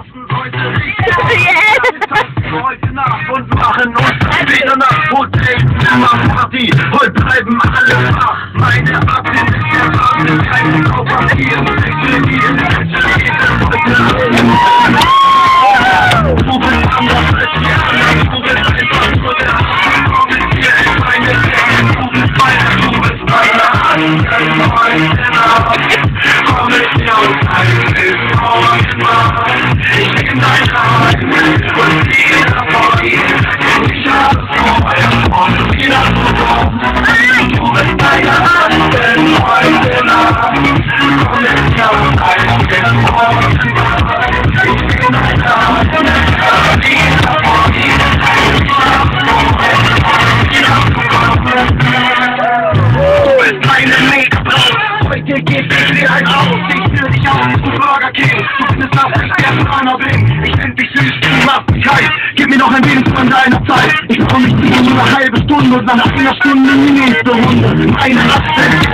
schaffen heute nicht. Heute Nacht und machen uns wieder nach Hotel, Zimmer, Party. Heute bleiben alle wach. Meine Akte ist der Wahnsinn, kein Kaupapier. Du bist anders als die anderen, du bist einfach nur der Arsch. Komm mit dir in meine Welt, du bist meine Hand, komm mit mir und ein Willkommen. Ich bin dein Heim und jeder von ihnen. Ich hab so und wieder so. Du bist meine Hand, heute Nacht. Komm mit mir und ein Willkommen. Ich bin dein Heim und jeder von ihnen. Ich hab so und wieder so. Du bist meine Make-up-Braut. Heute geht es dir ein aus. Ich führ dich aus zum Burger King. Du bist auch nicht der Planer bin. Ich find dich süß, du machst mich heiß. Gib mir noch ein wenig von deiner Zeit. Ich komm nicht nur eine halbe Stunde und nach einer Stunde die nächste Runde. Meine Akte.